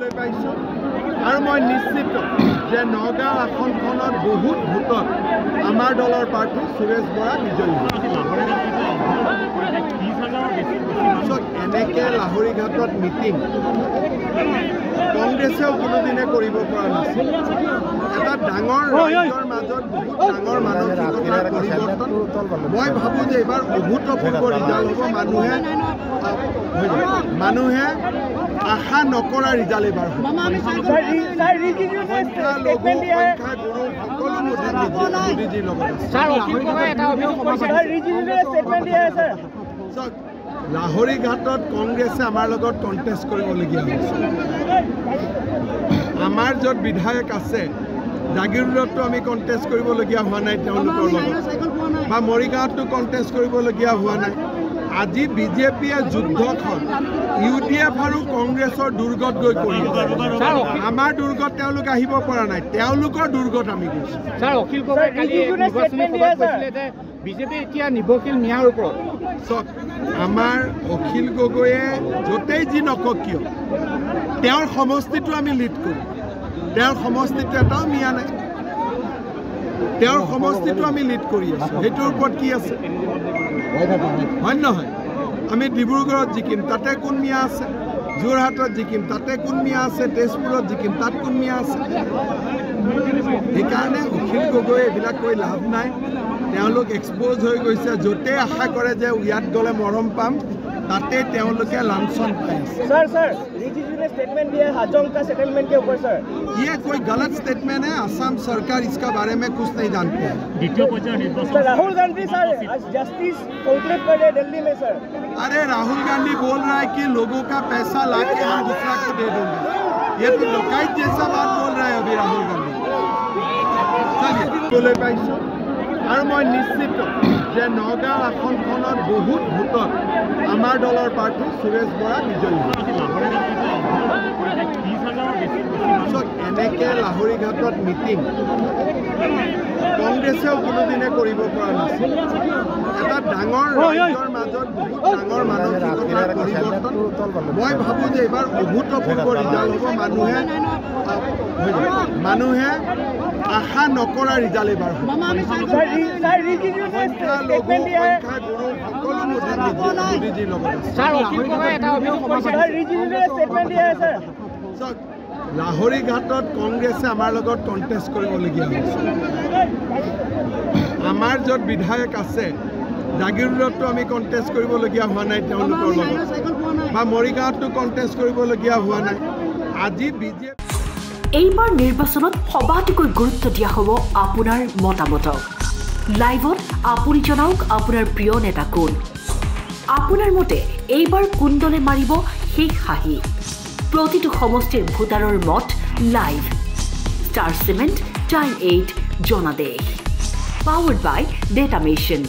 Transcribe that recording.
দেখিবলৈ পাইছোঁ আৰু মই নিশ্চিত যে নগাঁও আসনখনত বহুত ভোটত আমাৰ দলৰ প্ৰাৰ্থী সুৰেশ বৰা বিজয়ী হ'ব। এনেকৈ লাহৰীঘাটত মিটিং কংগ্ৰেছেও কোনোদিনে কৰিব পৰা নাছিল। এটা ডাঙৰ ৰাজ্যৰ মাজত বহুত ডাঙৰ মানসিকতাৰ পৰিৱৰ্তন। মই ভাবোঁ যে এইবাৰ অভূতপূৰ্ব ৰিজাল্ট হ'ব। মানুহে আশা নকৰা ৰিজাল্ট এইবাৰ হ'ব। মোদীজীৰ লগত লাহৰীঘাটত কংগ্ৰেছে আমাৰ লগত কণ্টেষ্ট কৰিবলগীয়া হৈছে। আমাৰ য'ত বিধায়ক আছে জাগিৰোডতো আমি কণ্টেষ্ট কৰিবলগীয়া হোৱা নাই তেওঁলোকৰ লগত, বা মৰিগাঁৱতো কণ্টেষ্ট কৰিবলগীয়া হোৱা নাই। আজি বিজেপিয়ে যুদ্ধখন UDF আৰু কংগ্ৰেছৰ দুৰ্গত গৈ কৰি আছে। আমাৰ দুৰ্গত তেওঁলোক আহিব পৰা নাই, তেওঁলোকৰ দুৰ্গত আমি গৈছোঁ। বিজেপি এতিয়া নিৰ্ভৰশীল ন্যায়ৰ ওপৰত চাওক, আমাৰ অখিল গগৈয়ে য'তেই যি নকওক কিয় তেওঁৰ সমষ্টিটো আমি লিড কৰোঁ। তেওঁৰ সমষ্টিটো এটাও মিয়া নাই, তেওঁৰ সমষ্টিটো আমি লিড কৰি আছোঁ। সেইটোৰ ওপৰত কি আছে হয় নহয়? আমি ডিব্ৰুগড়ত জিকিম, তাতে কোন মিয়া আছে? যোৰহাটত জিকিম, তাতে কোন মিয়া আছে? তেজপুৰত জিকিম, তাত কোন মিয়া আছে? সেইকাৰণে অখিল গগৈ এইবিলাক কৈ লাভ নাই। তেওঁলোক এক্সপ'জ হৈ গৈছে। য'তেই আশা কৰে যে ইয়াত গ'লে মৰম পাম, তাতে তেওঁলোকে লাঞ্চন পাই আছে। ये कोई गलत स्टेटमेंट है। असम सरकार इसका बारे में कुछ नहीं जानती है। Rahul Gandhi sir justice complete कर रहे दिल्ली में सर। अरे राहुल गांधी बोल रहा है कि लोगों का पैसा लाके हम दूसरा को दे देंगे। ये तो लोकायत जैसा बात बोल रहा है अभी राहुल गांधी। चलिए बोले पाइছোঁ আৰু মই নিশ্চিত যে নগাঁও আসনখনত বহুত ভোটত আমাৰ দলৰ প্ৰাৰ্থী সুৰেশ বৰা বিজয়ী হ'ব। এনেকৈ লাহৰীঘাটত মিটিং কংগ্ৰেছেও কোনোদিনে কৰিব পৰা নাছিল। এটা ডাঙৰ ৰাজ্যৰ মাজত বহুত ডাঙৰ মানসিকতাৰ পৰিৱৰ্তন। মই ভাবোঁ যে এইবাৰ অভূতপূৰ্ব ৰিজাল্ট হ'ব। মানুহে আশা নকৰা ৰিজাল্ট এইবাৰ হ'ব। মোদীজীৰ লগত লাহৰীঘাটত কংগ্ৰেছে আমাৰ লগত কণ্টেষ্ট কৰিবলগীয়া হৈছে। আমাৰ য'ত বিধায়ক আছে জাগিৰোডতো আমি কণ্টেষ্ট কৰিবলগীয়া হোৱা নাই তেওঁলোকৰ লগত, বা মৰিগাঁৱতো কণ্টেষ্ট কৰিবলগীয়া হোৱা নাই। আজি বিজেপি এইবাৰ নিৰ্বাচনত সবাতোকৈ গুৰুত্ব দিয়া হ'ব আপোনাৰ মতামতক। লাইভত আপুনি জনাওক আপোনাৰ প্ৰিয় নেতা কোন। আপোনাৰ মতে এইবাৰ কোন দলে মাৰিব শেষ হাঁহি। প্ৰতিটো সমষ্টিৰ ভোটাৰৰ মত লাইভ। ষ্টাৰ চিমেণ্ট টাইম 8 জনাদেশ। পাৱাৰ্ড বাই ডেটা মেচিন।